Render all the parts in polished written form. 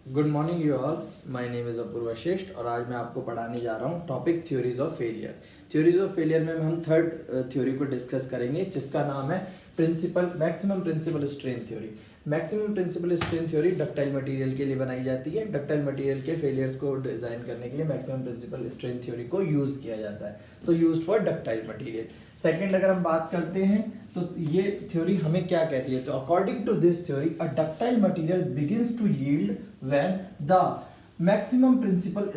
Good morning you all. My name is Apurva Shrestha और आज मैं आपको पढ़ाने जा रहा हूँ topic theories of failure. Theories of failure में हम थर्ड थ्योरी को डिस्कस करेंगे जिसका नाम है maximum principal strain theory. Maximum principal strain theory ductile material के लिए बनाई जाती है। डक्टाइल मटेरियल के फेलियर्स को डिजाइन करने के लिए मैक्सिमम प्रिंसिपल स्ट्रेन थ्योरी को यूज किया जाता है, तो used for ductile material. Second अगर हम बात करते हैं तो ये थ्योरी हमें क्या कहती है, तो according to this theory a ductile material begins to yield when the maximum principal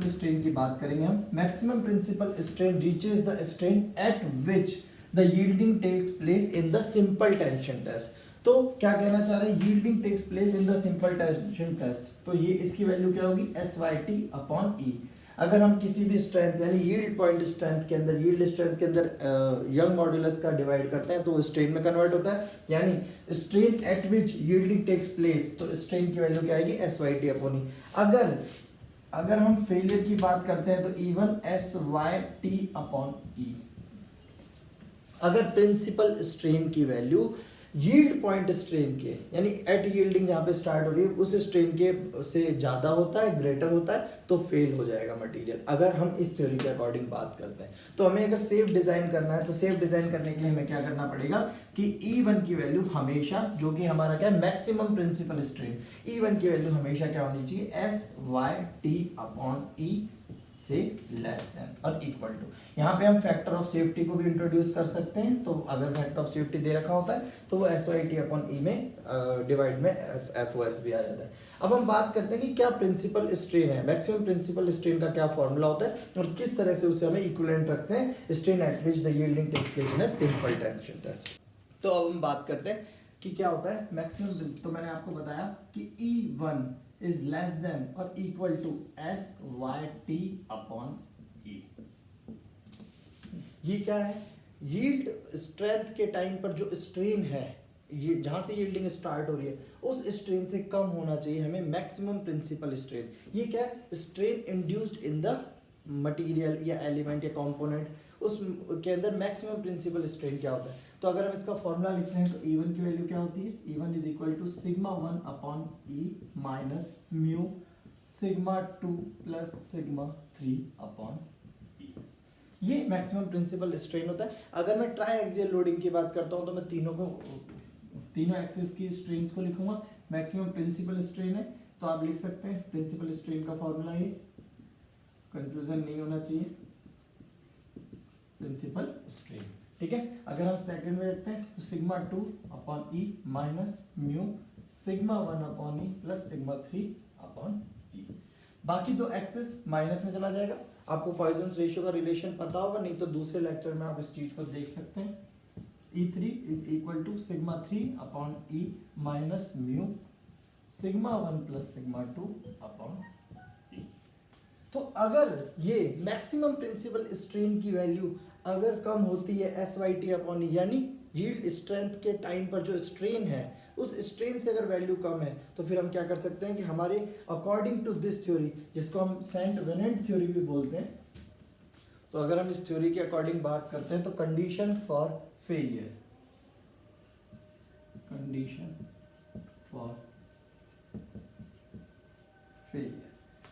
strain की बात करेंगे हम। Maximum principal strain reaches the strain at which the yielding takes place in the simple tension test. तो क्या कहना चाह रहे हैं, yielding takes place in the simple tension test, तो ये इसकी वैल्यू क्या होगी, SYT/E। अगर हम किसी भी स्ट्रेंथ यानी यील्ड पॉइंट स्ट्रेंथ के अंदर यंग मॉड्यूलस का डिवाइड करते हैं तो वो स्ट्रेन में कन्वर्ट होता है, यानी strain at which yielding takes place, तो स्ट्रेन की वैल्यू क्या आएगी, SYT/E। अगर हम फेलियर की बात करते हैं तो इवन SYT/E। अगर प्रिंसिपल स्ट्रेन की वैल्यू यील्ड पॉइंट स्ट्रेन के यानी एट यील्डिंग जहां पे स्टार्ट हो रही है उस स्ट्रेन के से ज्यादा होता है, ग्रेटर होता है, तो फेल हो जाएगा मटेरियल। अगर हम इस थ्योरी के अकॉर्डिंग बात करते हैं तो हमें अगर सेफ डिजाइन करना है तो सेफ डिजाइन करने के लिए हमें क्या करना पड़ेगा कि E1 की वैल्यू हमेशा, जो कि हमारा क्या है मैक्सिमम प्रिंसिपल स्ट्रेन, E1 की वैल्यू हमेशा क्या होनी चाहिए, SYT/E से लेस देन और इक्वल टू। यहाँ पे हम फैक्टर ऑफ सेफ्टी को भी इंट्रोड्यूस कर सकते हैं, तो अगर फैक्टर ऑफ सेफ्टी दे रखा होता है तो वो SYT/E में डिवाइड में FOS भी आ जाता है। अब हम बात करते हैं कि क्या प्रिंसिपल स्ट्रेन है, मैक्सिमम प्रिंसिपल स्ट्रेन का क्या फॉर्मूला होता है और किस तरह से उसे हमें इक्विवेलेंट रखते हैं strain at which the yielding takes place in a simple tension test. तो अब हम बात करते हैं कि क्या होता है मैक्सिमम। तो मैंने आपको बताया कि E1 is less than or equal to SYT/E। ये क्या है, यील्ड स्ट्रेंथ के टाइम पर जो स्ट्रेन है, ये जहां से यील्डिंग स्टार्ट हो रही है उस स्ट्रेन से कम होना चाहिए हमें मैक्सिमम प्रिंसिपल स्ट्रेन। ये क्या है, strain induced in the material या एलिमेंट या कंपोनेंट, उस के अंदर मैक्सिमम प्रिंसिपल स्ट्रेन क्या होता है। तो अगर हम इसका फॉर्मूला लिखते हैं तो E1 की वैल्यू क्या होती है, E1 is equal to σ1/E minus mu σ2 plus σ3/E। ये मैक्सिमम प्रिंसिपल स्ट्रेन होता है। अगर मैं ट्राई एक्सियल लोडिंग की बात करता हूं तो मैं तीनों एक्सिस की स्ट्रेन्स को लिखूंगा। मैक्सिमम प्रिंसिपल स्ट्रेन है तो आप लिख सकते हैं प्रिंसिपल स्ट्रेन का फॉर्मूला, ये कंफ्यूजन नहीं होना चाहिए, प्रिंसिपल स्ट्रेन, ठीक है। अगर हम सेकंड में रखते हैं तो σ2/E minus mu σ1/E plus σ3/E। बाकी दो एक्सिस माइनस में चला जाएगा। आपको पॉइजन्स रेशियो का रिलेशन पता होगा, नहीं तो दूसरे लेक्चर में आप इस चीज को देख सकते हैं। E3 is equal to σ3/E minus mu σ1 plus σ2/E। तो अगर ये मैक्सिमम प्रिंसिपल स्ट्रेन की वैल्यू अगर कम होती है SYT/E, यानी यील्ड स्ट्रेंथ के टाइम पर जो स्ट्रेन है उस स्ट्रेन से अगर वैल्यू कम है तो फिर हम क्या कर सकते हैं कि हमारे अकॉर्डिंग टू दिस थ्योरी, जिसको हम सेंट वेनेंट थ्योरी भी बोलते हैं, तो अगर हम इस थ्योरी के अकॉर्डिंग बात करते हैं तो condition for failure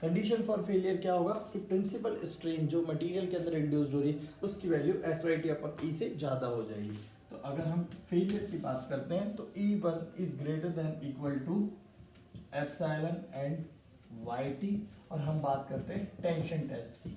condition for failure क्या होगा कि प्रिंसिपल स्ट्रेन जो मटेरियल के अंदर इंड्यूस्ड हो रही है उसकी वैल्यू SYT/E से ज़्यादा हो जाएगी। तो अगर हम फेलियर की बात करते हैं तो E1 is greater than equal to epsilon and YT। और हम बात करते हैं टेंशन टेस्ट की,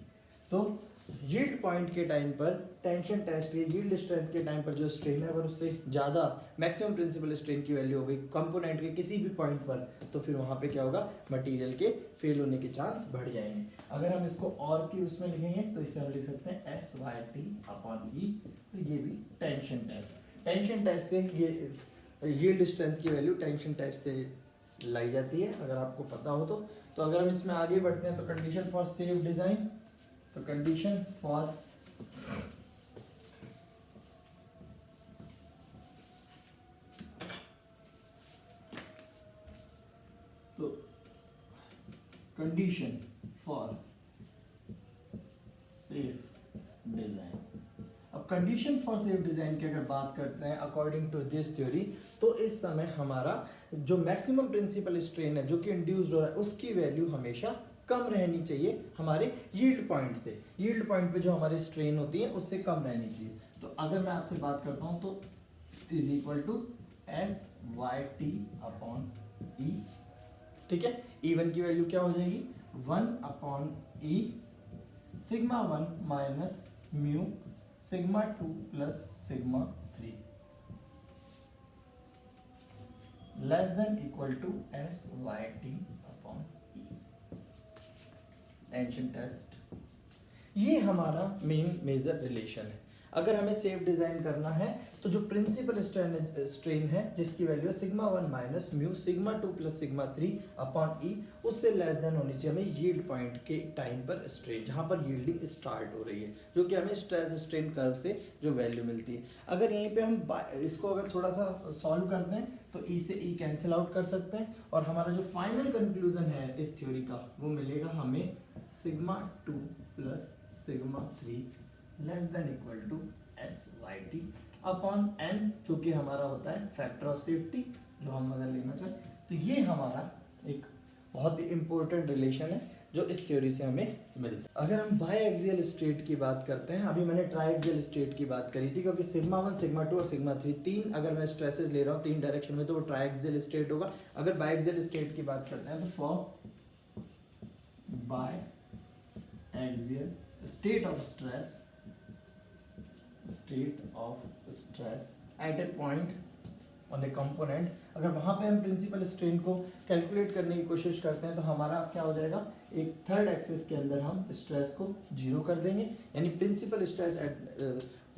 तो यील्ड पॉइंट के टाइम पर टेंशन टेस्ट के यील्ड स्ट्रेंथ के टाइम पर जो स्ट्रेन है अगर उससे ज़्यादा मैक्सिमम प्रिंसिपल स्ट्रेन की वैल्यू हो गई कंपोनेंट के किसी भी पॉइंट पर, तो फिर वहाँ पे क्या होगा, मटेरियल के फेल होने के चांस बढ़ जाएंगे। अगर हम इसको और की उसमें लिखेंगे तो इससे हम लिख सकते हैं SYT/E। तो ये भी टेंशन टेस्ट से ये यील्ड स्ट्रेंथ की वैल्यू टेंशन टेस्ट से लाई जाती है, अगर आपको पता हो तो अगर हम इसमें आगे बढ़ते हैं तो कंडीशन फॉर सेफ डिजाइन, तो कंडीशन फॉर सेफ डिजाइन। अब कंडीशन फॉर सेफ डिजाइन की अगर बात करते हैं अकॉर्डिंग टू दिस थ्योरी, तो इस समय हमारा जो मैक्सिमम प्रिंसिपल स्ट्रेन है जो कि इंड्यूस्ड हो रहा है उसकी वैल्यू हमेशा कम रहनी चाहिए हमारे यील्ड पॉइंट से। यील्ड पॉइंट पे जो हमारी स्ट्रेन होती है उससे कम रहनी चाहिए। तो अगर मैं आपसे बात करता हूं तो is equal to S Y T upon E, ठीक है। E1 की वैल्यू क्या हो जाएगी 1 upon E sigma 1 minus mu sigma 2 plus sigma 3 less than equal to S Y T upon E. Tension test, ये हमारा मेन मेजर रिलेशन है। अगर हमें सेफ डिजाइन करना है तो जो प्रिंसिपल स्ट्रेन है जिसकी वैल्यू है sigma 1 minus mu sigma 2 plus sigma 3 upon E, उससे लेस देन होनी चाहिए हमें यील्ड पॉइंट के टाइम पर स्ट्रेन जहां पर यील्डिंग स्टार्ट हो रही है, जो कि हमें स्ट्रेस स्ट्रेन कर्व से जो वैल्यू मिलती है। अगर यहीं पे हम इसको अगर थोड़ा सा सॉल्व करते हैं तो ई से ई कैंसिल आउट कर सकते हैं और हमारा जो फाइनल कंक्लूजन है इस थ्योरी का वो मिलेगा हमें sigma 2 plus sigma 3 less than equal to S Y T upon N, जो कि हमारा होता है फैक्टर ऑफ सेफ्टी जो हम अगर लेना चाहें। तो ये हमारा एक बहुत ही इंपॉर्टेंट रिलेशन है जो इस थ्योरी से हमें मिलता है। अगर हम बाई एक्सियल स्टेट की बात करते हैं, अभी मैंने ट्राई एक्सियल स्टेट की बात करी थी क्योंकि सिग्मा 1 सिग्मा 2 और सिग्मा 3 तीन अगर मैं स्ट्रेसेस ले रहा हूँ तीन डायरेक्शन में तो वो ट्राई एक्सियल स्टेट होगा। अगर बाई एक्सियल स्टेट की बात करते हैं तो for by axial state of stress at a point on a component, अगर वहां पे हम प्रिंसिपल स्ट्रेन को कैलकुलेट करने की कोशिश करते हैं तो हमारा क्या हो जाएगा, एक थर्ड एक्सिस के अंदर हम स्ट्रेस को जीरो कर देंगे, यानी principal stress at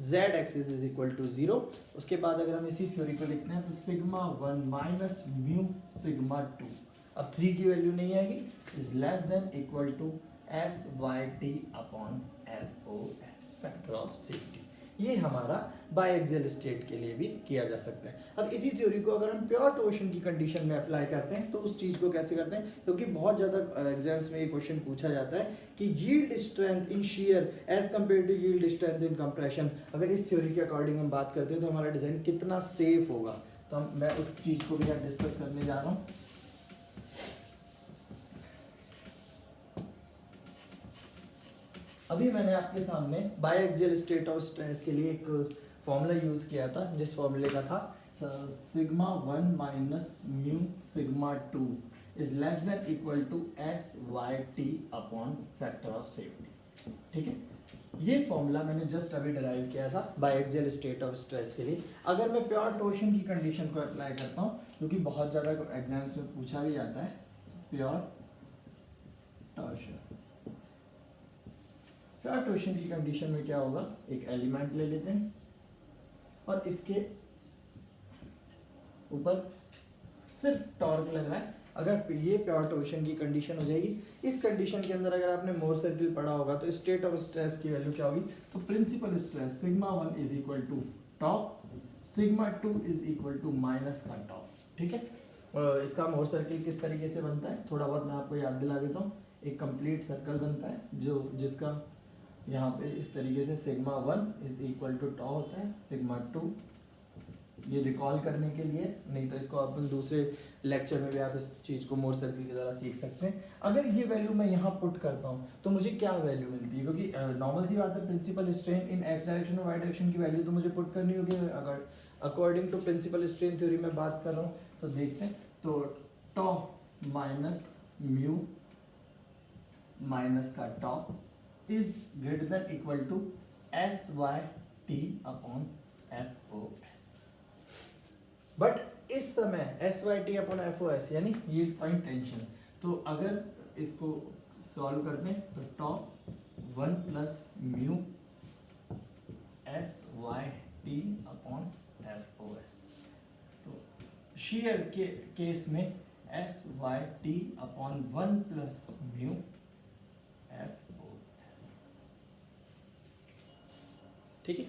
z axis is equal to zero. उसके बाद अगर हम इसी थ्योरी को लिखते हैं तो सिग्मा 1 माइनस म्यू सिग्मा 2, अब 3 की वैल्यू नहीं आएगी, is less than equal to S Y T upon F O S factor of safety. ये हमारा बाई एक्सियल स्टेट के लिए भी किया जा सकता है। अब इसी थ्योरी को अगर हम प्योर टोर्शन की कंडीशन में अप्लाई करते हैं तो उस चीज़ को कैसे करते हैं, क्योंकि बहुत ज़्यादा एग्जाम्स में ये क्वेश्चन पूछा जाता है कि yield strength in shear as compare to yield strength in compression, अगर इस थ्योरी के अकॉर्डिंग हम बात करते हैं तो हमारा डिज़ाइन कितना सेफ होगा। तो मैं उस चीज़ को भी यहाँ डिस्कस करने जा रहा हूँ। अभी मैंने आपके सामने by axial state of stress के लिए एक फॉर्मूला यूज किया था, जिस फॉर्मूले का था sigma 1 minus mu sigma 2 is less than equal to S Y T upon factor of safety, ठीक है। ये फॉर्मूला मैंने जस्ट अभी डिराइव किया था by axial state of stress के लिए। अगर मैं प्योर टोर्शन की कंडीशन को अप्लाई करता हूँ, क्योंकि बहुत ज़्यादा एग्जाम्स में पूछा भी जाता है प्योर टोर्शन। प्योर टोर्शन की कंडीशन में क्या होगा, एक एलिमेंट ले लेते हैं और इसके ऊपर सिर्फ टॉर्क लग रहा है। अगर ये प्योर टोर्शन की कंडीशन हो जाएगी, इस कंडीशन के अंदर अगर आपने मोर सर्किल पढ़ा होगा तो स्टेट ऑफ स्ट्रेस की वैल्यू क्या होगी, तो principal stress sigma 1 is equal to top, sigma 2 is equal to minus का टॉप, ठीक है। इसका मोर सर्किल किस तरीके से बनता है थोड़ा बहुत मैं आपको याद दिला देता हूँ। एक कंप्लीट सर्कल बनता है जो जिसका यहाँ पे इस तरीके से सिग्मा 1 इज इक्वल टू टॉ होता है, सिग्मा 2 ये रिकॉल करने के लिए, नहीं तो इसको अपन दूसरे लेक्चर में भी आप इस चीज़ को मोर सर्किल की तरह सीख सकते हैं। अगर ये वैल्यू मैं यहाँ पुट करता हूँ तो मुझे क्या वैल्यू मिलती है, क्योंकि नॉर्मल सी बात है principal strain in x direction और वाई डायरेक्शन की वैल्यू तो मुझे पुट करनी होगी। अगर according to principal strain theory में बात कर रहा हूँ तो देखते हैं, तो टॉ माइनस म्यू माइनस का टॉ is greater than equal to s y t upon f o s, but इस समय s y t upon f o s यानी यील्ड पॉइंट टेंशन, तो अगर इसको सॉल्व करते हैं तो top 1 plus mu s y t upon f o s, तो shear के केस में s y t upon 1 plus mu f, ठीक है।